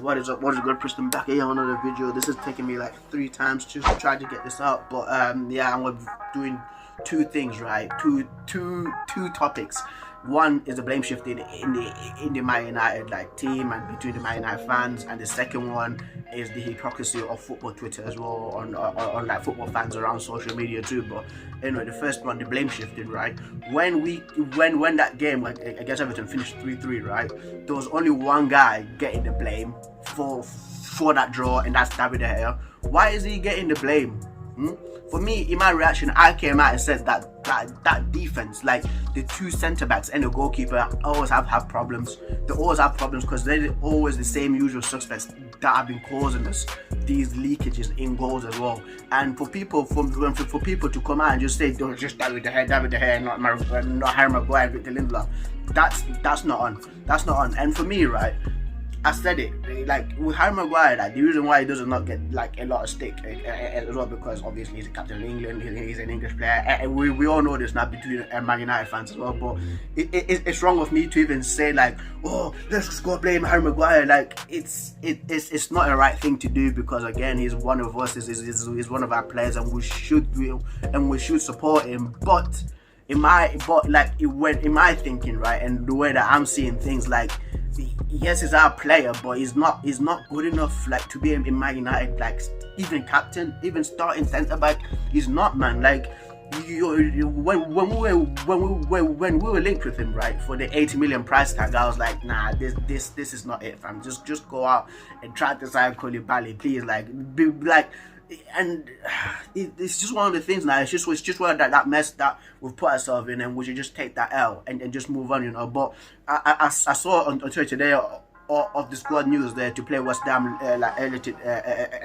What is up? What is good? Preston back here on another video. This is taking me like 3 times just to try to get this out, but yeah, I'm doing two things, right? Two topics. One is the blame shifting in the Man United like team and between the Man United fans, and the second one is the hypocrisy of football Twitter as well, on like football fans around social media too. But anyway, the first one, the blame shifting, right? When that game against Everton finished 3-3, right? There was only one guy getting the blame for that draw, and that's David De Gea. Why is he getting the blame? For me, in my reaction, I came out and said that defense, like the 2 centre backs and the goalkeeper, always have problems. They always have problems because they're always the same usual suspects that have been causing us these leakages in goals as well. And for people to come out and just say, "Don't just David De Gea, not Harry Maguire, Victor Lindelof," that's not on. That's not on. And for me, right, I said it, like with Harry Maguire, like the reason why he does not get like a lot of stick as well, because obviously he's the captain of England, he's an English player, and we all know this now between Man United fans as well. But it's wrong of me to even say like, oh, let's just go blame Harry Maguire. Like it's not the right thing to do, because again, he's one of us, he's one of our players, and we should support him. But in my thinking, right, and the way that I'm seeing things, like, yes, he's our player, but he's not good enough like to be in Man United, like even captain, even starting centre back. He's not, man. Like when we were linked with him, right, for the 80 million price tag, I was like, nah, this is not it, fam. Just go out and try to sign Koulibaly, please. Like, be like. And it's just one of the things now. It's just one of that mess that we've put ourselves in, and we should just take that L and just move on, you know. But I saw on Twitter today of the squad news there to play West Ham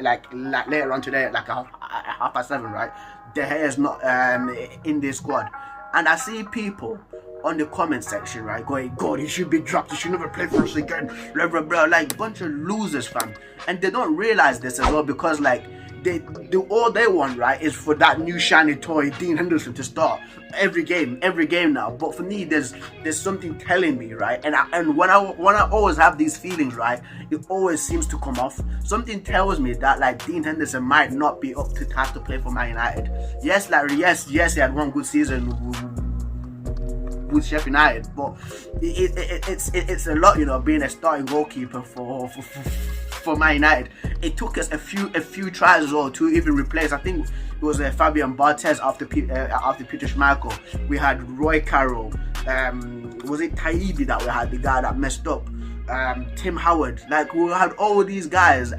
like later on today at like 7:30, right? De Gea is not in this squad, and I see people on the comment section, right, going, God, he should be dropped, he should never play for us again, blah blah blah, like bunch of losers, fam. And they don't realize this as well, because like all they want, right, is for that new shiny toy Dean Henderson to start every game now. But for me, there's something telling me, right, and when I always have these feelings, right, it always seems to come off. Something tells me that like Dean Henderson might not be up to task to play for Man United. Yes, like yes, he had one good season with Sheffield United, but it's a lot, you know, being a starting goalkeeper for Man United. It took us a few tries as well to even replace. I think it was Fabian Barthez after Peter Schmeichel. We had Roy Carroll. Was it Taibi that we had, the guy that messed up? Tim Howard. Like, we had all these guys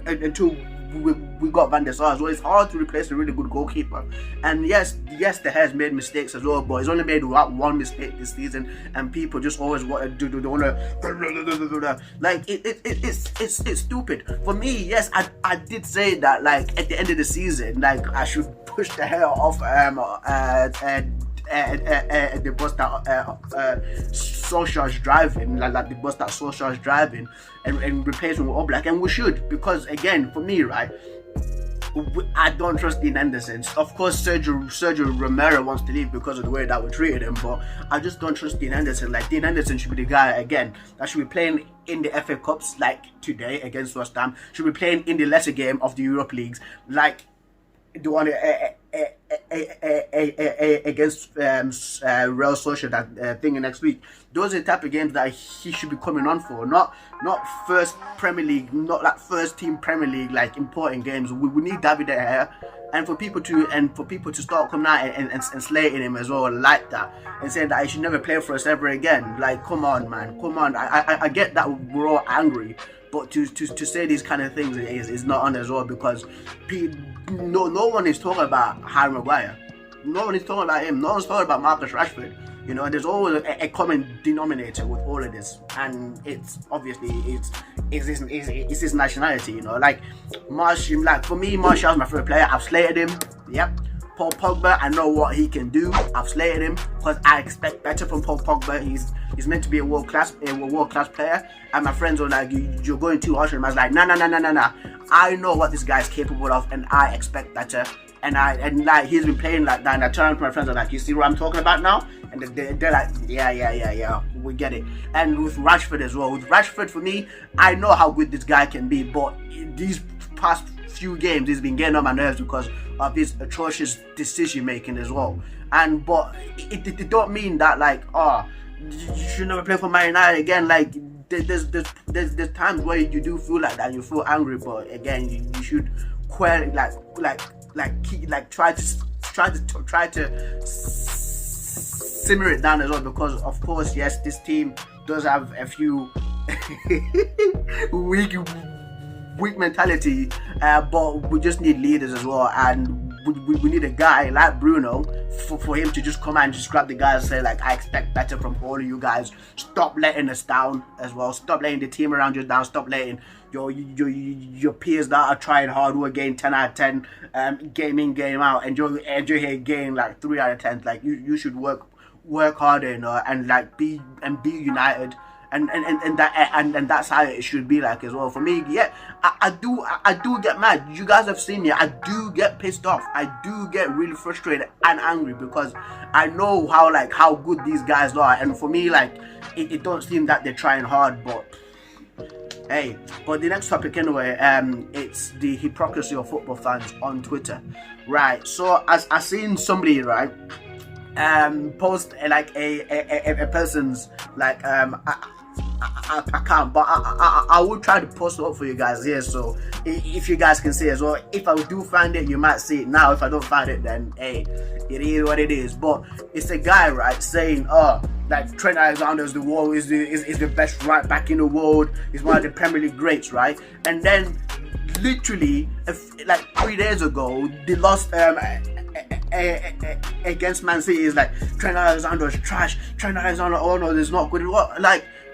until we got Van der Sar as well. It's hard to replace a really good goalkeeper. And yes, De Gea has made mistakes as well, but he's only made one mistake this season, and people just always want to do like it's stupid. For me, yes, I did say that like at the end of the season, like I should push the hair off the bus that Solskjaer's driving, like the bus that Solskjaer's driving, and replace him with Oblak, and we should, because again, for me, right, I don't trust Dean Henderson. Of course, Sergio Romero wants to leave because of the way that we treated him, but I just don't trust Dean Henderson. Like, Dean Henderson should be the guy again that should be playing in the FA Cups, like today against West Ham. Should be playing in the lesser game of the Europe leagues, like the one against Real Sociedad thing next week. Those are the type of games that he should be coming on for, not first Premier League, not like first team Premier League, like important games. We need David De Gea, and for people to start coming out and slating him as well like that, and saying that he should never play for us ever again. Like, come on, man, come on. I get that we're all angry, but to say these kind of things is not on as well, because no one is talking about Harry Maguire. No one is talking about him. No one's talking about Marcus Rashford. You know, there's always a common denominator with all of this, and it's obviously it's his nationality. You know, like Martial. Like, for me, Martial's my favorite player. I've slated him. Yep. Paul Pogba, I know what he can do. I've slated him because I expect better from Paul Pogba. He's meant to be a world class player. And my friends were like, you're going too harsh on him. I was like, nah. I know what this guy's capable of, and I expect better. and like he's been playing like that, and I turn to my friends and like, you see what I'm talking about now? And they're like, yeah, we get it. And with Rashford as well. With Rashford, for me, I know how good this guy can be, but these past few games he's been getting on my nerves because of his atrocious decision making as well. And but it don't mean that like, oh, you should never play for Man United again. Like there's times where you do feel like that, you feel angry, but again you should quell try to simmer it down as well, because of course, yes, this team does have a few weak mentality, but we just need leaders as well, and we need a guy like Bruno for him to just come out and just grab the guys and say like, I expect better from all of you guys. Stop letting us down as well. Stop letting the team around you down. Stop letting your peers that are trying hard, who are getting 10 out of 10 game in, game out, and you're here getting like 3 out of 10. Like you should work harder, you know, and like be united. And that's how it should be like as well. For me, yeah, I do get mad. You guys have seen me. I do get pissed off. I do get really frustrated and angry because I know how good these guys are. And for me, like it don't seem that they're trying hard. But hey, but the next topic anyway, it's the hypocrisy of football fans on Twitter, right? So as I seen somebody, right, post like a person's like I can't, but I will try to post it up for you guys here, so if you guys can see as well. If I do find it, you might see it now. If I don't find it, then hey, it is what it is. But it's a guy, right, saying like Trent Alexander is the best right back in the world. He's one of the Premier League greats, right? And then literally like 3 days ago they lost against Man City. Is like, Trent Alexander is trash. Trent Alexander, oh no, this is not good.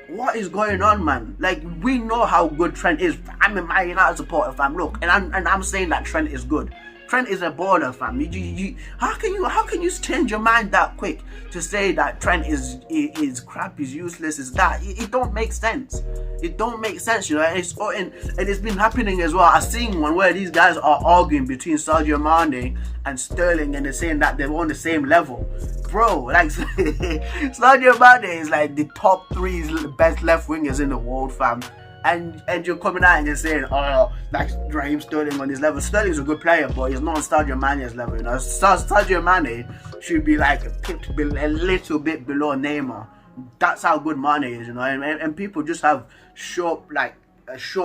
What is going on, man? Like, we know how good Trent is. I'm a Man United supporter, fam. Look, and I'm saying that Trent is good. Trent is a baller, fam. How can you change your mind that quick to say that Trent is crap, is useless, is that? It don't make sense. It don't make sense, you know. And it's been happening as well. I've seen one where these guys are arguing between Sadio Mane and Sterling, and they're saying that they're on the same level. Bro, like Sadio Mane is like the top 3 best left wingers in the world, fam. And you're coming out and you're saying, oh, like Raheem Sterling on his level. Sterling's a good player, but he's not on Sadio Mane's level. You know, Sadio Mane should be like a little bit below Neymar. That's how good Mane is, you know. And people just have short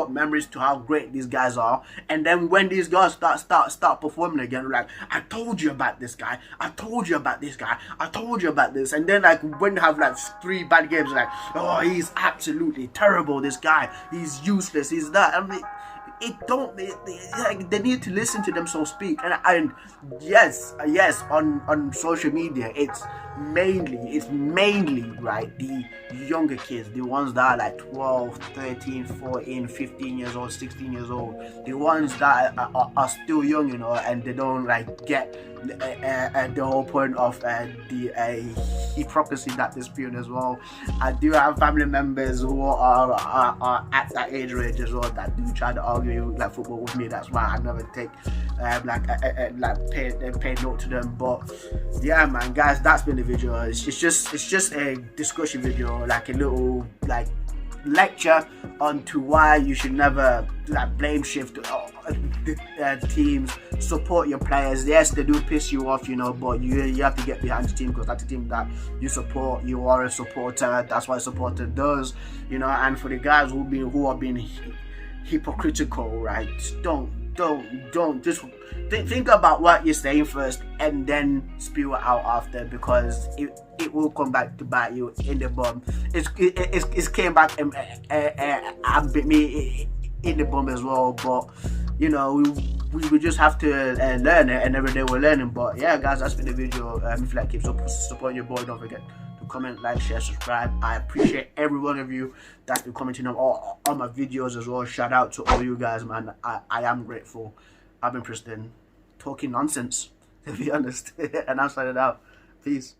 memories to how great these guys are, and then when these guys start performing again, like, I told you about this guy, I told you about this guy, I told you about this, and then like when you have like 3 bad games, like, oh, he's absolutely terrible, this guy, he's useless, he's that. I mean, they need to listen to them so speak. And yes, on social media it's mainly right, the younger kids, the ones that are like 12, 13, 14, 15 years old, 16 years old, the ones that are still young, you know, and they don't like get the whole point of the hypocrisy that they're spewing as well. I do have family members who are at that age range as well that do try to argue like football with me. That's why I never take pay note to them. But yeah, man, guys, that's been the video. It's just a discussion video, like a little like lecture onto why you should never like blame shift teams. Support your players. Yes, they do piss you off, you know, but you have to get behind the team because that's the team that you support. You are a supporter. That's what a supporter does, you know. And for the guys who are being hypocritical, right, don't just think about what you're saying first and then spew it out after, because it will come back to bite you in the bum. It's came back and bit me in the bum as well. But you know, we just have to learn it, and every day we're learning. But yeah, guys, that's been the video. If you like, keep supporting your boy. Don't forget to comment, like, share, subscribe. I appreciate every one of you that's been commenting on all my videos as well. Shout out to all you guys, man. I am grateful. I've been Preston, talking nonsense, to be honest. And I'll sign it out. Peace.